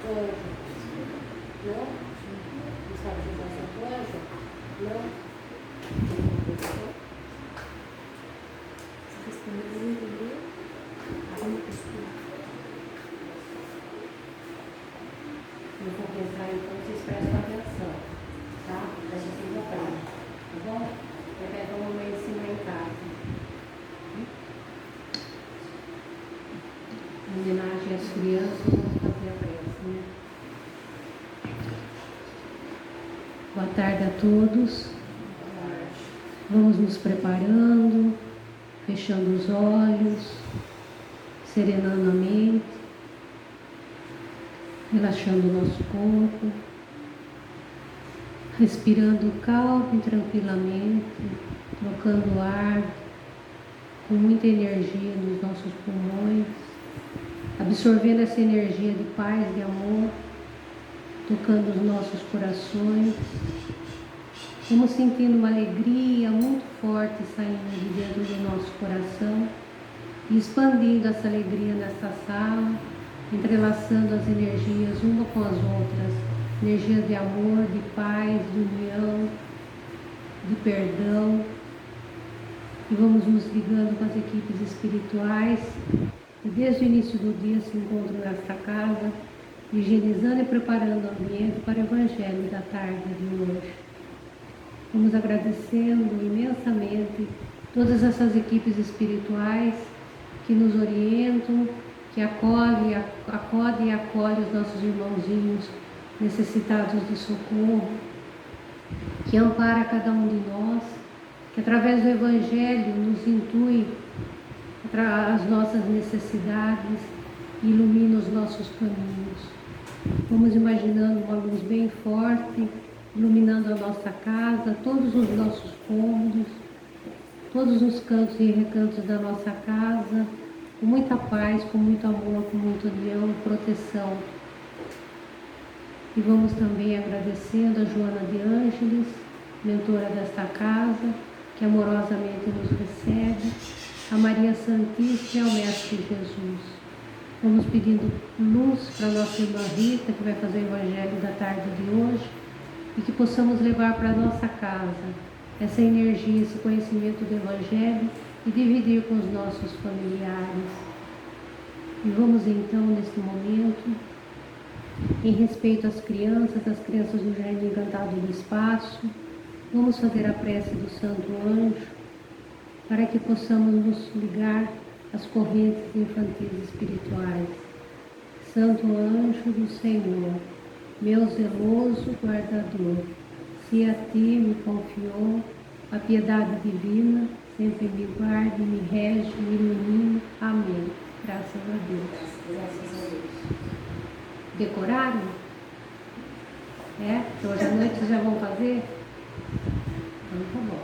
Anjo? Não? Não sabe rezar Santo Anjo? Não? Você respondeu, não entendeu? Vamos pesquisar. Eu vou pensar então, vocês prestam atenção, tá? Para vocês aprendem, tá bom? Repete a mamãe ensinar em casa. Em homenagem às crianças, vamos fazer a prece, né? Boa tarde a todos. Vamos nos preparando, fechando os olhos, serenando a mente, relaxando o nosso corpo, respirando calmo e tranquilamente, trocando o ar com muita energia nos nossos pulmões, absorvendo essa energia de paz, de amor, tocando os nossos corações. Vamos sentindo uma alegria muito forte saindo de dentro do nosso coração e expandindo essa alegria nessa sala, entrelaçando as energias uma com as outras, energias de amor, de paz, de união, de perdão. E vamos nos ligando com as equipes espirituais que desde o início do dia se encontram nesta casa, higienizando e preparando o ambiente para o Evangelho da tarde de hoje. Vamos agradecendo imensamente todas essas equipes espirituais que nos orientam, que acolhem e acolhem os nossos irmãozinhos necessitados de socorro, que ampara cada um de nós, que através do Evangelho nos intui as nossas necessidades e ilumina os nossos caminhos. Vamos imaginando uma luz bem forte, iluminando a nossa casa, todos os nossos cômodos, todos os cantos e recantos da nossa casa, com muita paz, com muito amor, com muita união e proteção. E vamos também agradecendo a Joana de Ângeles, mentora desta casa, que amorosamente nos recebe, a Maria Santíssima e ao Mestre Jesus. Vamos pedindo luz para a nossa irmã Rita, que vai fazer o Evangelho da tarde de hoje, e que possamos levar para a nossa casa essa energia, esse conhecimento do Evangelho e dividir com os nossos familiares. E vamos então, neste momento, em respeito às crianças do Jardim Encantado do Espaço, vamos fazer a prece do Santo Anjo, para que possamos nos ligar às correntes infantis espirituais. Santo Anjo do Senhor, meu zeloso guardador, se a ti me confiou a piedade divina, sempre me guarde, me rege, me ilumine. Amém. Graças a Deus. Graças a Deus. Decoraram? Então hoje à noite vocês já vão fazer? Então tá bom.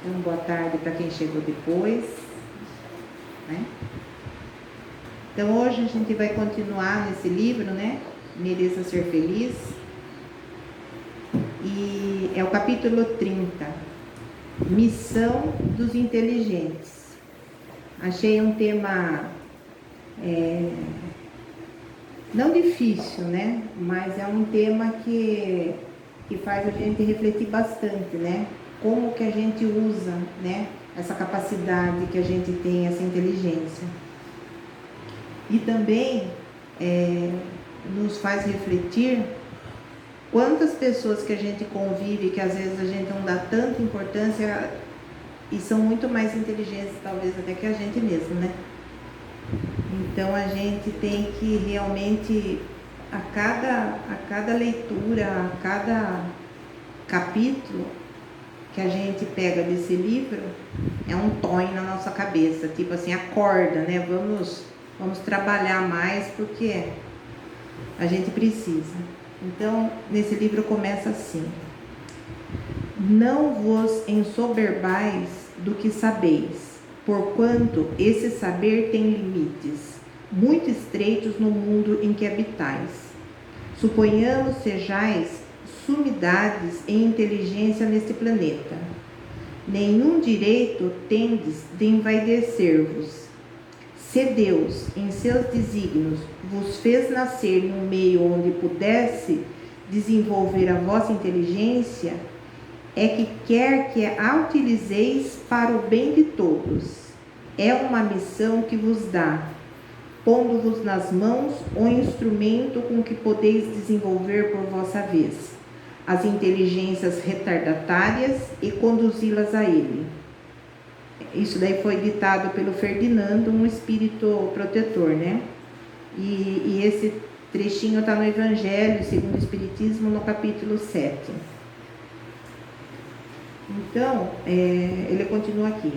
Então, boa tarde para quem chegou depois, né? Então, hoje a gente vai continuar nesse livro, né? Mereça Ser Feliz. E é o capítulo 30, Missão dos Inteligentes. Achei um tema não difícil, né? Mas é um tema que faz a gente refletir bastante, né? Como que a gente usa, né, essa capacidade que a gente tem, essa inteligência. E também nos faz refletir quantas pessoas que a gente convive, que às vezes a gente não dá tanta importância e são muito mais inteligentes, talvez, até que a gente mesmo, né? Então a gente tem que realmente, a cada leitura, a cada capítulo que a gente pega desse livro, é um tonho na nossa cabeça, tipo assim, acorda, né? Vamos trabalhar mais, porque a gente precisa. Então, nesse livro começa assim: não vos ensoberbais do que sabeis, porquanto esse saber tem limites, muito estreitos no mundo em que habitais. Suponhamos sejais sumidades em inteligência neste planeta. Nenhum direito tendes de envaidecer-vos. Se Deus, em seus desígnios, vos fez nascer num meio onde pudesse desenvolver a vossa inteligência, é que quer que a utilizeis para o bem de todos. É uma missão que vos dá, pondo-vos nas mãos o instrumento com que podeis desenvolver por vossa vez as inteligências retardatárias e conduzi-las a ele. Isso daí foi ditado pelo Ferdinando, um espírito protetor, né? E esse trechinho está no Evangelho segundo o Espiritismo, no capítulo 7. Então, ele continua aqui: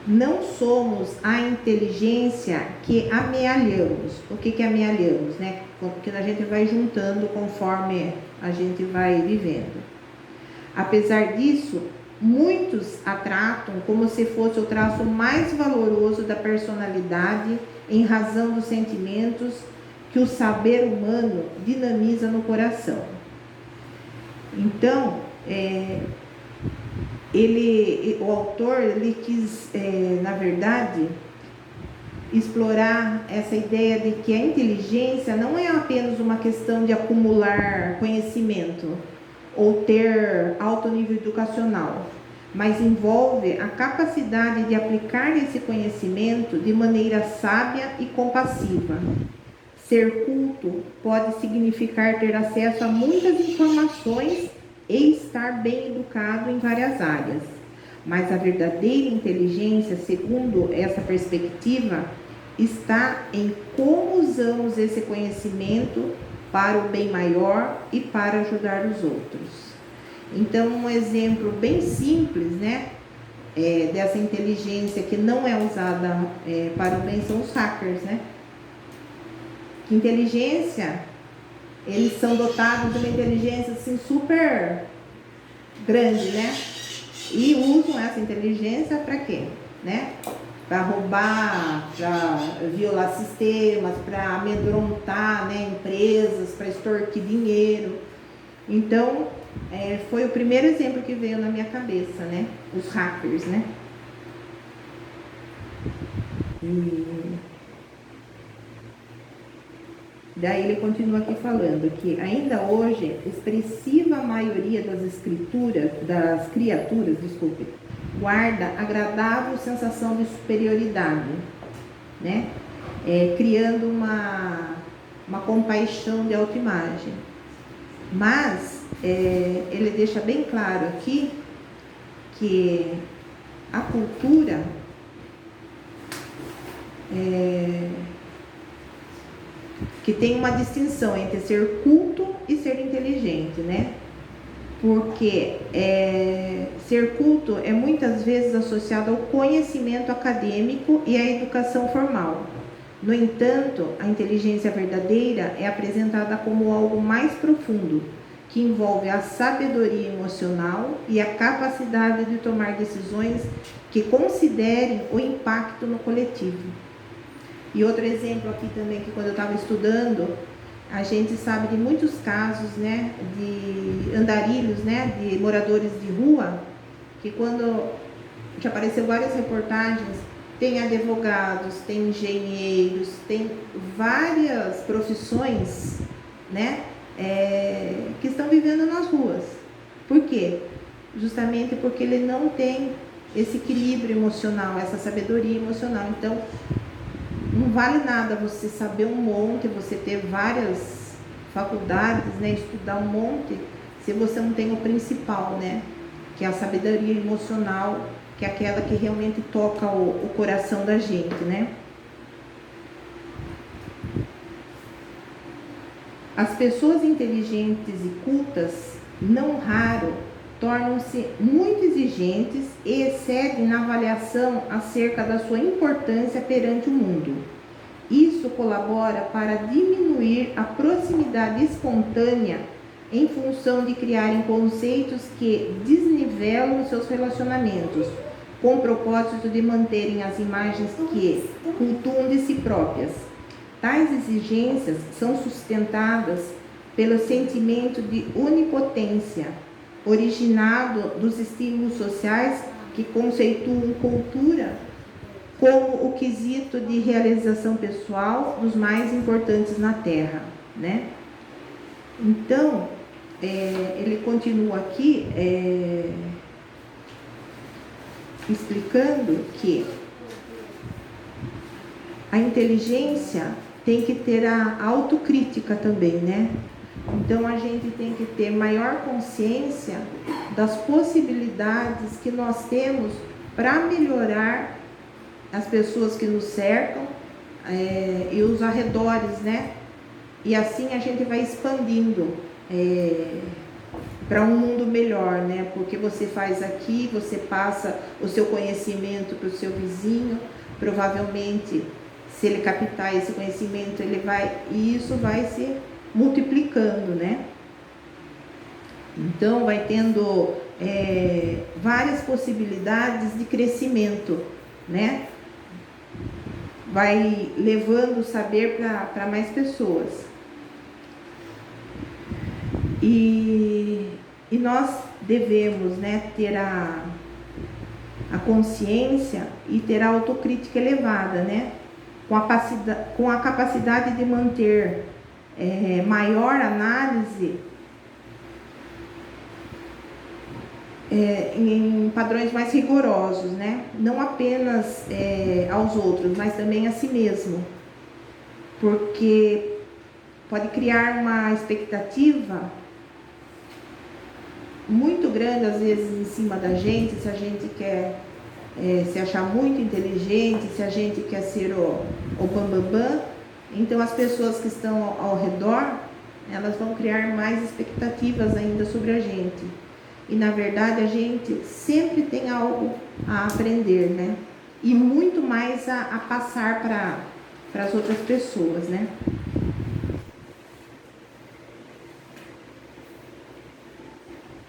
não somos a inteligência que amealhamos. O que amealhamos, né? Porque a gente vai juntando conforme a gente vai vivendo. Apesar disso, muitos a tratam como se fosse o traço mais valoroso da personalidade, em razão dos sentimentos que o saber humano dinamiza no coração. Então, o autor ele quis, na verdade, explorar essa ideia de que a inteligência não é apenas uma questão de acumular conhecimento ou ter alto nível educacional, mas envolve a capacidade de aplicar esse conhecimento de maneira sábia e compassiva. Ser culto pode significar ter acesso a muitas informações e estar bem educado em várias áreas. Mas a verdadeira inteligência, segundo essa perspectiva, está em como usamos esse conhecimento para o bem maior e para ajudar os outros. Então, um exemplo bem simples, né, dessa inteligência que não é usada para o bem são os hackers, né? Que inteligência, eles são dotados de uma inteligência assim super grande, né? E usam essa inteligência para quê? Né? Para roubar, para violar sistemas, para amedrontar, né, empresas, para extorquir dinheiro. Então, foi o primeiro exemplo que veio na minha cabeça, né? Os hackers, né? E daí ele continua aqui falando que ainda hoje, expressiva maioria das criaturas, guarda agradável sensação de superioridade, né? Criando uma compaixão de autoimagem. Mas ele deixa bem claro aqui que a cultura que tem uma distinção entre ser culto e ser inteligente, né? Porque ser culto é muitas vezes associado ao conhecimento acadêmico e à educação formal. No entanto, a inteligência verdadeira é apresentada como algo mais profundo, que envolve a sabedoria emocional e a capacidade de tomar decisões que considerem o impacto no coletivo. E outro exemplo aqui também, que quando eu estava estudando, a gente sabe de muitos casos, né, de andarilhos, né, de moradores de rua, que quando já apareceu várias reportagens, tem advogados, tem engenheiros, tem várias profissões, né, que estão vivendo nas ruas. Por quê? Justamente porque ele não tem esse equilíbrio emocional, essa sabedoria emocional. Então, não vale nada você saber um monte, você ter várias faculdades, né, estudar um monte, se você não tem o principal, né, que é a sabedoria emocional, que é aquela que realmente toca o coração da gente, né. As pessoas inteligentes e cultas, não raro, tornam-se muito exigentes e excedem na avaliação acerca da sua importância perante o mundo. Isso colabora para diminuir a proximidade espontânea em função de criarem conceitos que desnivelam seus relacionamentos, com o propósito de manterem as imagens que cultuam de si próprias. Tais exigências são sustentadas pelo sentimento de onipotência, originado dos estímulos sociais que conceituam cultura como o quesito de realização pessoal dos mais importantes na Terra, né? Então, ele continua aqui explicando que a inteligência tem que ter a autocrítica também, né? Então a gente tem que ter maior consciência das possibilidades que nós temos para melhorar as pessoas que nos cercam e os arredores, né? E assim a gente vai expandindo para um mundo melhor, né? Porque você faz aqui, você passa o seu conhecimento para o seu vizinho, provavelmente, se ele captar esse conhecimento, e isso vai se multiplicando, né? Então, vai tendo várias possibilidades de crescimento, né? Vai levando o saber para mais pessoas. E nós devemos, né, ter a consciência e ter a autocrítica elevada, né? Com a capacidade de manter maior análise em padrões mais rigorosos, né? Não apenas aos outros, mas também a si mesmo, porque pode criar uma expectativa muito grande, às vezes, em cima da gente, se a gente quer se achar muito inteligente, se a gente quer ser o bambambam. Então, as pessoas que estão ao redor, elas vão criar mais expectativas ainda sobre a gente. E, na verdade, a gente sempre tem algo a aprender, né? E muito mais a passar para as outras pessoas, né?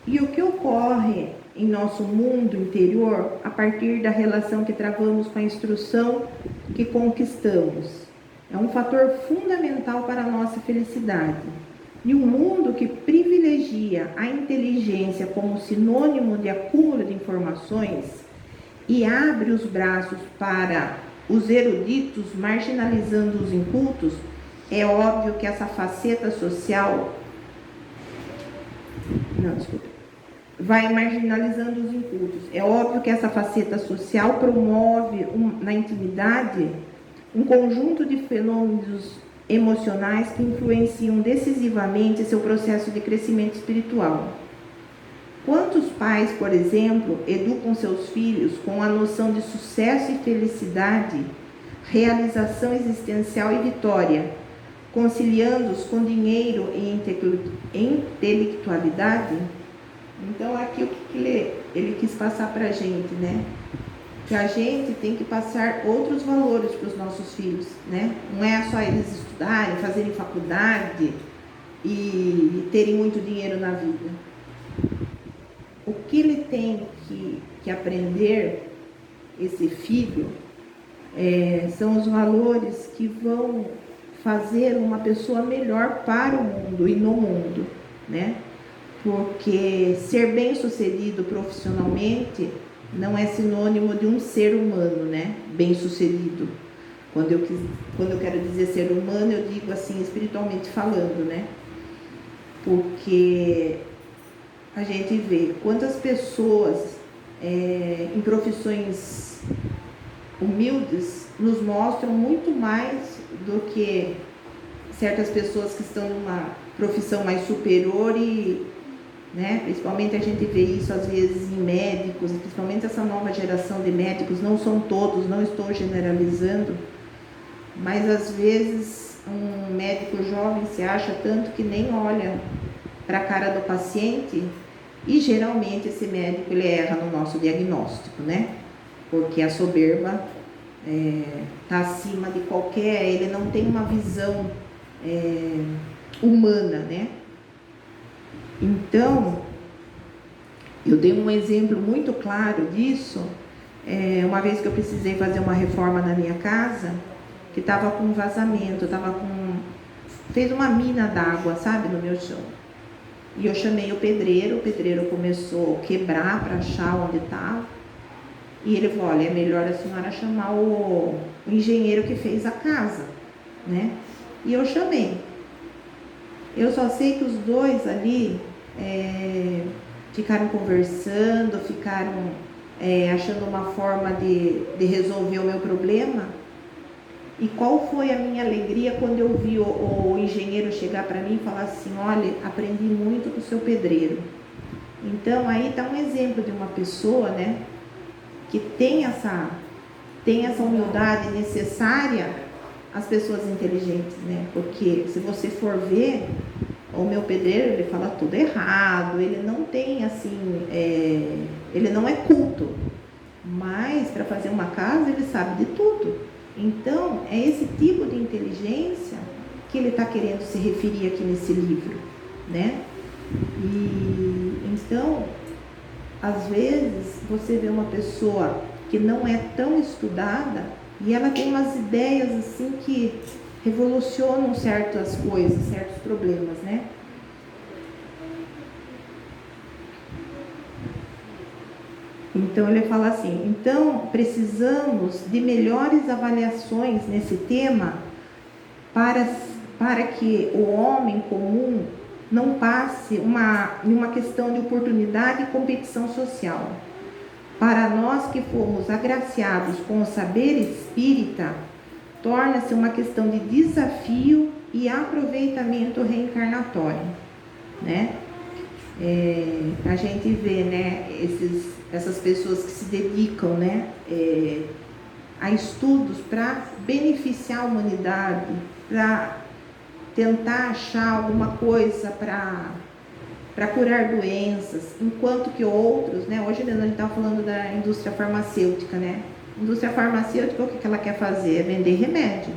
E o que ocorre em nosso mundo interior a partir da relação que travamos com a instrução que conquistamos? É um fator fundamental para a nossa felicidade. E um mundo que privilegia a inteligência como sinônimo de acúmulo de informações e abre os braços para os eruditos, marginalizando os incultos, é óbvio que essa faceta social... vai marginalizando os incultos. É óbvio que essa faceta social promove na intimidade um conjunto de fenômenos emocionais que influenciam decisivamente seu processo de crescimento espiritual. Quantos pais, por exemplo, educam seus filhos com a noção de sucesso e felicidade, realização existencial e vitória, conciliando-os com dinheiro e intelectualidade? Então, aqui o que ele quis passar para a gente, né? Que a gente tem que passar outros valores para os nossos filhos, né? Não é só eles estudarem, fazerem faculdade e terem muito dinheiro na vida. O que ele tem que aprender, esse filho, são os valores que vão fazer uma pessoa melhor para o mundo e no mundo, né? Porque ser bem-sucedido profissionalmente não é sinônimo de um ser humano, né? Bem-sucedido. Quando eu quero dizer ser humano, eu digo assim, espiritualmente falando, né? Porque a gente vê quantas pessoas em profissões humildes nos mostram muito mais do que certas pessoas que estão numa profissão mais superior né? Principalmente a gente vê isso às vezes em médicos, principalmente essa nova geração de médicos, não são todos, não estou generalizando, mas às vezes um médico jovem se acha tanto que nem olha para a cara do paciente, e geralmente esse médico ele erra no nosso diagnóstico, né? Porque a soberba tá acima de qualquer, ele não tem uma visão humana, né? Então, eu dei um exemplo muito claro disso, uma vez que eu precisei fazer uma reforma na minha casa, que estava com um vazamento, fez uma mina d'água, sabe, no meu chão. E eu chamei o pedreiro começou a quebrar para achar onde estava. E ele falou, olha, é melhor a senhora chamar o engenheiro que fez a casa, né? E eu chamei. Eu só sei que os dois ali ficaram conversando, ficaram achando uma forma de resolver o meu problema. E qual foi a minha alegria quando eu vi o engenheiro chegar para mim e falar assim, olha, aprendi muito com o seu pedreiro. Então aí está um exemplo de uma pessoa, né, que tem essa humildade necessária às pessoas inteligentes, né? Porque se você for ver, o meu pedreiro, ele fala tudo errado, ele não tem assim, ele não é culto, mas para fazer uma casa ele sabe de tudo. Então é esse tipo de inteligência que ele está querendo se referir aqui nesse livro, né? E então, às vezes você vê uma pessoa que não é tão estudada e ela tem umas ideias assim que revolucionam certas coisas, certos problemas, né? Então ele fala assim, então precisamos de melhores avaliações nesse tema para que o homem comum não passe uma questão de oportunidade e competição social. Para nós que fomos agraciados com o saber espírita, torna-se uma questão de desafio e aproveitamento reencarnatório, né? A gente vê, né, essas pessoas que se dedicam, né, a estudos para beneficiar a humanidade, para tentar achar alguma coisa para curar doenças, enquanto que outros, né, hoje a gente está falando da indústria farmacêutica, né? Indústria farmacêutica, o que ela quer fazer? É vender remédio.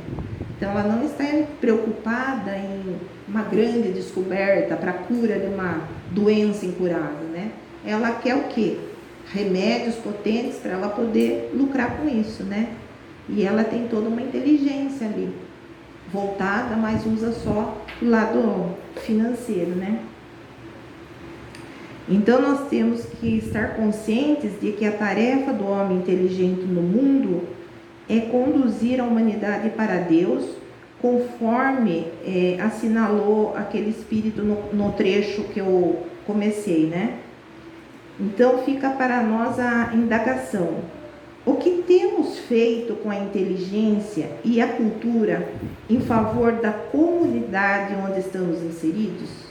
Então ela não está preocupada em uma grande descoberta para a cura de uma doença incurável, né? Ela quer o quê? Remédios potentes para ela poder lucrar com isso, né? E ela tem toda uma inteligência ali, voltada, mas usa só o lado financeiro, né? Então nós temos que estar conscientes de que a tarefa do homem inteligente no mundo é conduzir a humanidade para Deus, conforme assinalou aquele espírito no trecho que eu comecei, né? Então fica para nós a indagação: o que temos feito com a inteligência e a cultura em favor da comunidade onde estamos inseridos?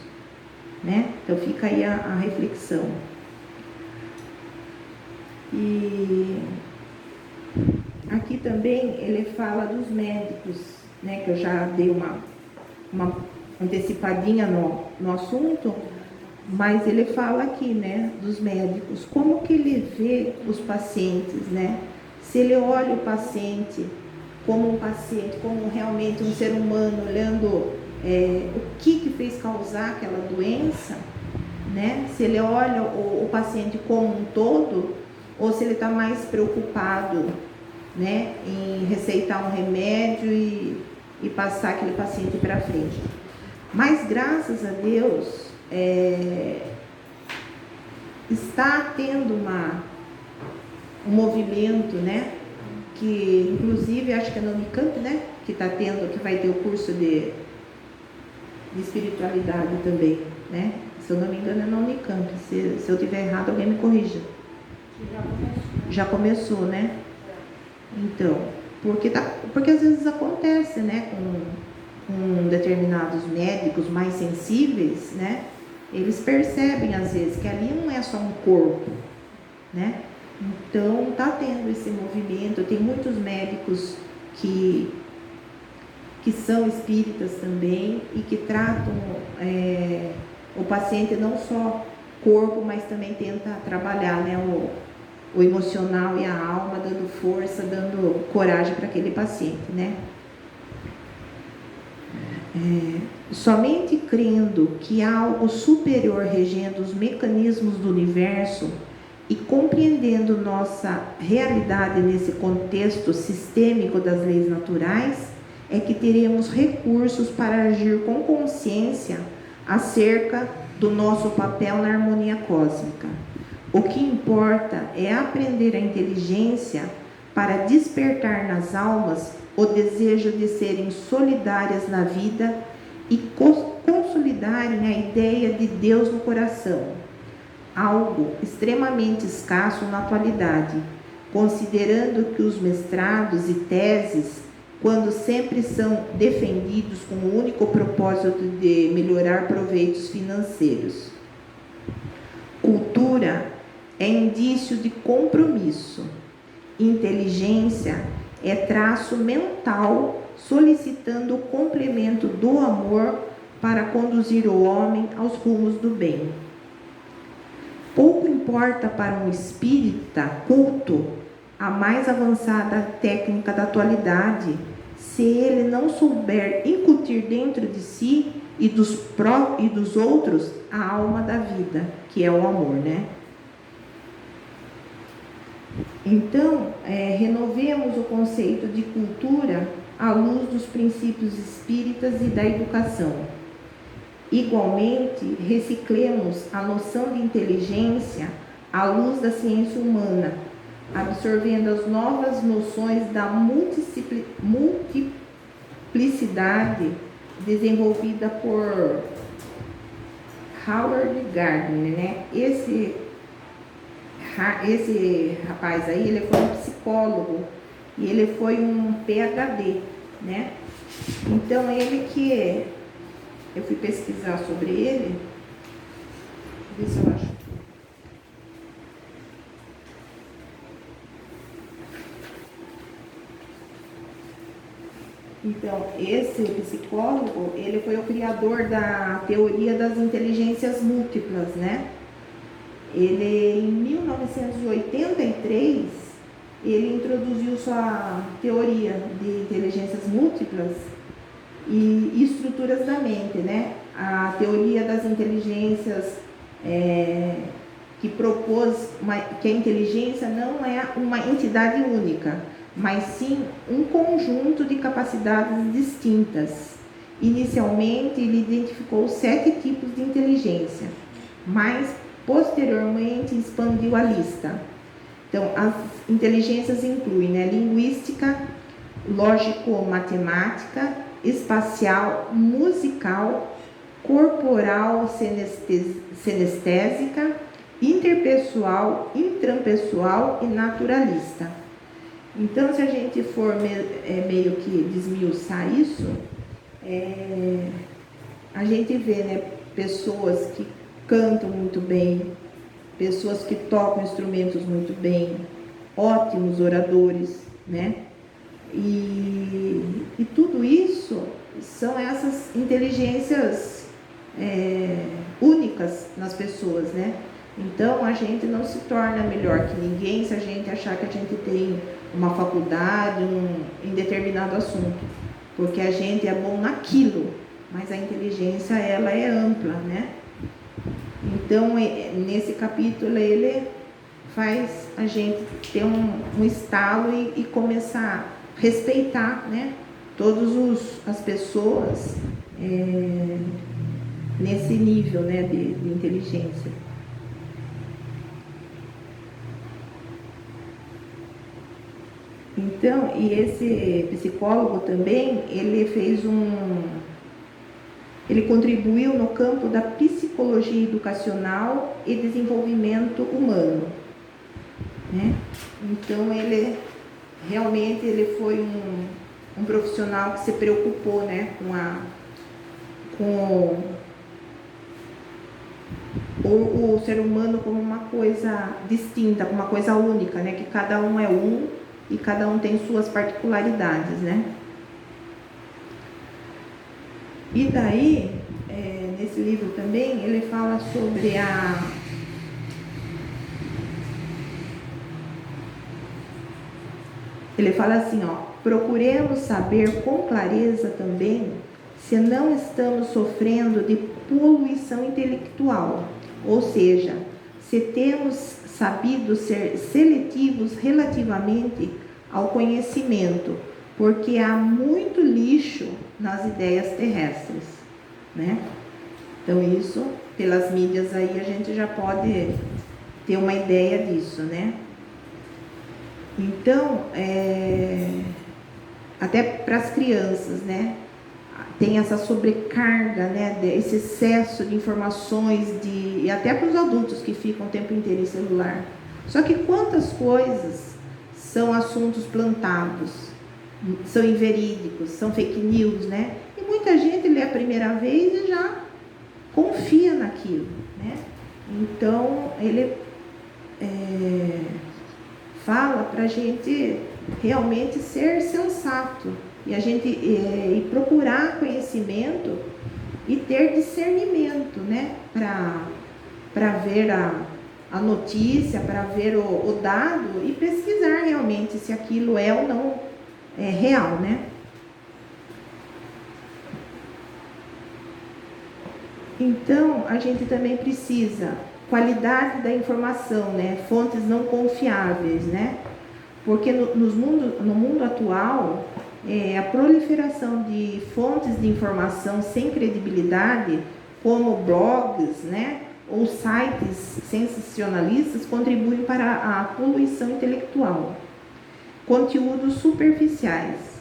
Né? Então fica aí a reflexão. E aqui também ele fala dos médicos, né? Que eu já dei uma antecipadinha no assunto, mas ele fala aqui, né, dos médicos, como que ele vê os pacientes, né? Se ele olha o paciente, como realmente um ser humano, olhando o que fez causar aquela doença, né? Se ele olha o paciente como um todo, ou se ele está mais preocupado, né, em receitar um remédio e passar aquele paciente para frente. Mas graças a Deus, está tendo um movimento, né, que inclusive acho que é no Unicamp, né, que vai ter o curso de espiritualidade também, né? Se eu não me engano é no Unicamp. Se eu tiver errado, alguém me corrija. Já começou, né? Então, porque às vezes acontece, né, com determinados médicos mais sensíveis, né? Eles percebem às vezes que ali não é só um corpo, né? Então está tendo esse movimento. Tem muitos médicos que são espíritas também e que tratam o paciente não só corpo, mas também tenta trabalhar, né, o emocional e a alma, dando força, dando coragem para aquele paciente, né? Somente crendo que há algo superior regendo os mecanismos do universo e compreendendo nossa realidade nesse contexto sistêmico das leis naturais, é que teremos recursos para agir com consciência acerca do nosso papel na harmonia cósmica. O que importa é aprender a inteligência para despertar nas almas o desejo de serem solidárias na vida e consolidarem a ideia de Deus no coração, algo extremamente escasso na atualidade, considerando que os mestrados e teses, quando sempre são defendidos com o único propósito de melhorar proveitos financeiros. Cultura é indício de compromisso. Inteligência é traço mental solicitando o complemento do amor para conduzir o homem aos rumos do bem. Pouco importa para um espírita culto a mais avançada técnica da atualidade, se ele não souber incutir dentro de si e dos outros a alma da vida, que é o amor, né? Então, renovemos o conceito de cultura à luz dos princípios espíritas e da educação. Igualmente, reciclemos a noção de inteligência à luz da ciência humana, absorvendo as novas noções da multiplicidade desenvolvida por Howard Gardner, né? Esse rapaz aí, ele foi um psicólogo e ele foi um PhD, né? Então, ele que... Eu fui pesquisar sobre ele. Deixa eu ver se eu acho. Então, esse psicólogo, ele foi o criador da teoria das inteligências múltiplas, né? Ele, em 1983, ele introduziu sua teoria de inteligências múltiplas e estruturas da mente, né? A teoria das inteligências que propôs que a inteligência não é uma entidade única, mas sim um conjunto de capacidades distintas. Inicialmente, ele identificou 7 tipos de inteligência, mas posteriormente expandiu a lista. Então, as inteligências incluem, né, linguística, lógico-matemática, espacial, musical, corporal, senestésica, interpessoal, intrampessoal e naturalista. Então, se a gente for meio que desmiuçar isso, a gente vê, né, pessoas que cantam muito bem, pessoas que tocam instrumentos muito bem, ótimos oradores, né? E tudo isso são essas inteligências únicas nas pessoas, né? Então, a gente não se torna melhor que ninguém se a gente achar que a gente tem uma faculdade em determinado assunto, porque a gente é bom naquilo, mas a inteligência, ela é ampla, né? Então, nesse capítulo, ele faz a gente ter um estalo e começar a respeitar, né, todas as pessoas nesse nível, né, de inteligência. Então, e esse psicólogo também, ele contribuiu no campo da psicologia educacional e desenvolvimento humano, né? Então, ele realmente foi um profissional que se preocupou, né, com o ser humano como uma coisa distinta, como uma coisa única, né? Que cada um é um e cada um tem suas particularidades, né? E daí, nesse livro também, ele fala sobre Ele fala assim, ó, procuremos saber com clareza também se não estamos sofrendo de poluição intelectual, ou seja, se temos sabido ser seletivos relativamente ao conhecimento, porque há muito lixo nas ideias terrestres, né? Então isso, pelas mídias aí, a gente já pode ter uma ideia disso, né? Então, até para as crianças, né? Tem essa sobrecarga, né? Esse excesso de informações, e até para os adultos que ficam o tempo inteiro em celular. Só que quantas coisas são assuntos plantados, são inverídicos, são fake news, né? E muita gente lê a primeira vez e já confia naquilo, né? Então, ele fala para a gente realmente ser sensato e a gente e procurar conhecimento e ter discernimento, né? Para ver a notícia, para ver o dado e pesquisar realmente se aquilo é ou não real, né? Então, a gente também precisa qualidade da informação, né? Fontes não confiáveis, né? Porque no mundo atual, a proliferação de fontes de informação sem credibilidade, como blogs, né? Ou sites sensacionalistas, contribuem para a poluição intelectual. Conteúdos superficiais.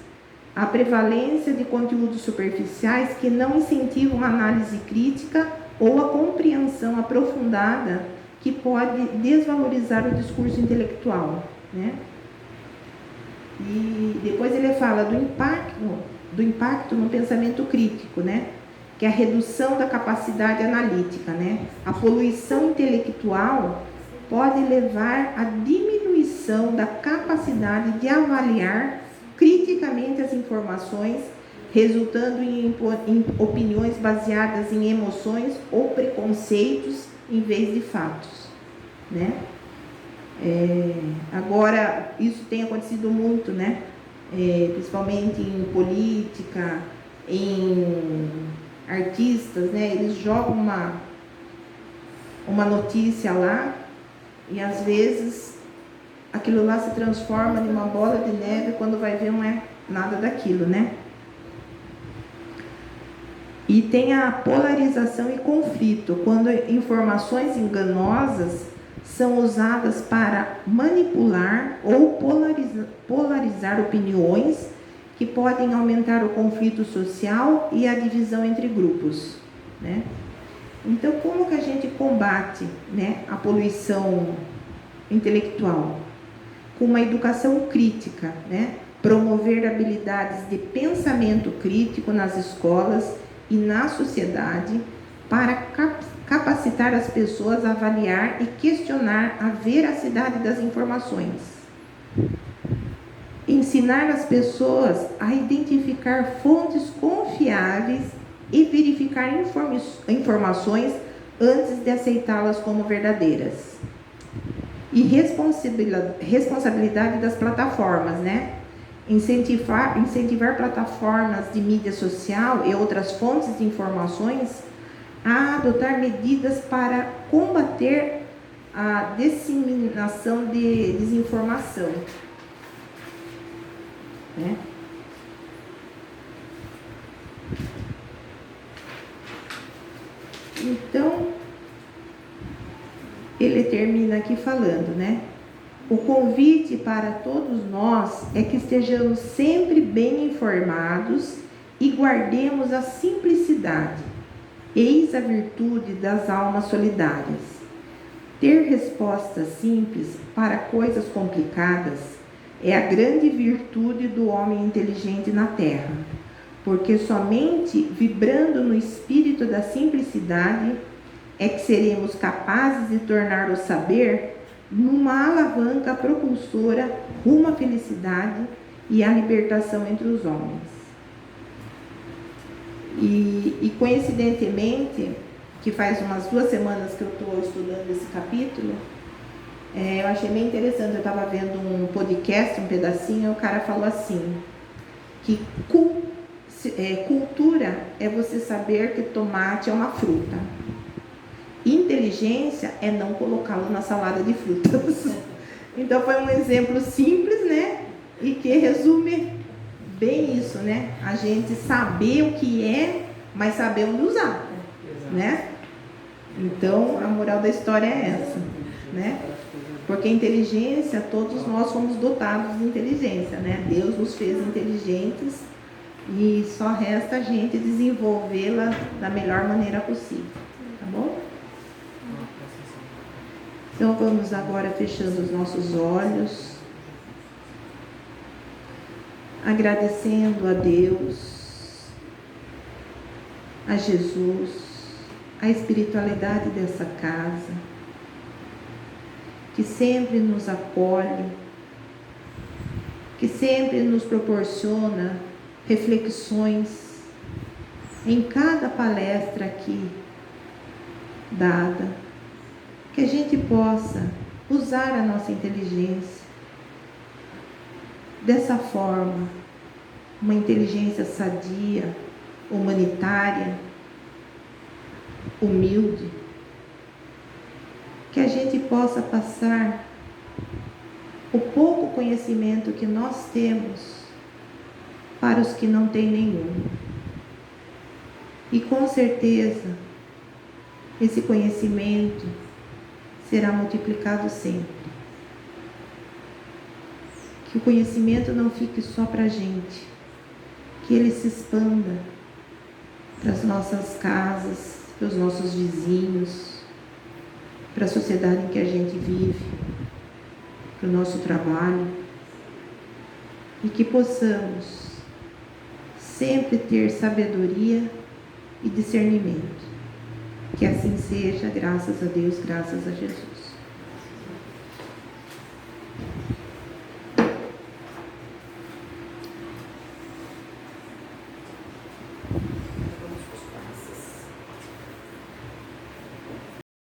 A prevalência de conteúdos superficiais que não incentivam a análise crítica ou a compreensão aprofundada, que pode desvalorizar o discurso intelectual, né? E depois ele fala do impacto no pensamento crítico, né? Que é a redução da capacidade analítica, né? A poluição intelectual pode levar à diminuição da capacidade de avaliar criticamente as informações, resultando em opiniões baseadas em emoções ou preconceitos em vez de fatos, né? Agora, isso tem acontecido muito, né? Principalmente em política, em artistas, né? Eles jogam uma notícia lá e às vezes aquilo lá se transforma em uma bola de neve, quando vai ver não é nada daquilo, né? E tem a polarização e conflito, quando informações enganosas são usadas para manipular ou polarizar opiniões que podem aumentar o conflito social e a divisão entre grupos, né? Então, como que a gente combate, né, a poluição intelectual? Com uma educação crítica, né? Promover habilidades de pensamento crítico nas escolas e na sociedade para capacitar as pessoas a avaliar e questionar a veracidade das informações. Ensinar as pessoas a identificar fontes confiáveis e verificar informações antes de aceitá-las como verdadeiras. E responsabilidade das plataformas, né? Incentivar plataformas de mídia social e outras fontes de informações a adotar medidas para combater a disseminação de desinformação, né? Então, ele termina aqui falando, né? O convite para todos nós é que estejamos sempre bem informados e guardemos a simplicidade. Eis a virtude das almas solidárias. Ter respostas simples para coisas complicadas é a grande virtude do homem inteligente na Terra, porque somente vibrando no espírito da simplicidade é que seremos capazes de tornar o saber numa alavanca propulsora rumo à felicidade e à libertação entre os homens. E coincidentemente, que faz umas 2 semanas que eu estou estudando esse capítulo, Eu achei bem interessante, eu estava vendo um podcast, um pedacinho, e o cara falou assim, que cultura é você saber que tomate é uma fruta. Inteligência é não colocá-lo na salada de frutas. Então foi um exemplo simples, né? E que resume bem isso, né? A gente saber o que é, mas saber onde usar, né? Então a moral da história é essa, né? Porque inteligência, todos nós somos dotados de inteligência, né? Deus nos fez inteligentes e só resta a gente desenvolvê-la da melhor maneira possível, tá bom? Então vamos agora fechando os nossos olhos, agradecendo a Deus, a Jesus, a espiritualidade dessa casa, que sempre nos acolhe, que sempre nos proporciona reflexões em cada palestra aqui dada, que a gente possa usar a nossa inteligência dessa forma, uma inteligência sadia, humanitária, humilde, que a gente possa passar o pouco conhecimento que nós temos para os que não têm nenhum. E com certeza, esse conhecimento será multiplicado sempre. Que o conhecimento não fique só para a gente, que ele se expanda para as nossas casas, para os nossos vizinhos, para a sociedade em que a gente vive, para o nosso trabalho, e que possamos sempre ter sabedoria e discernimento. Que assim seja, graças a Deus, graças a Jesus.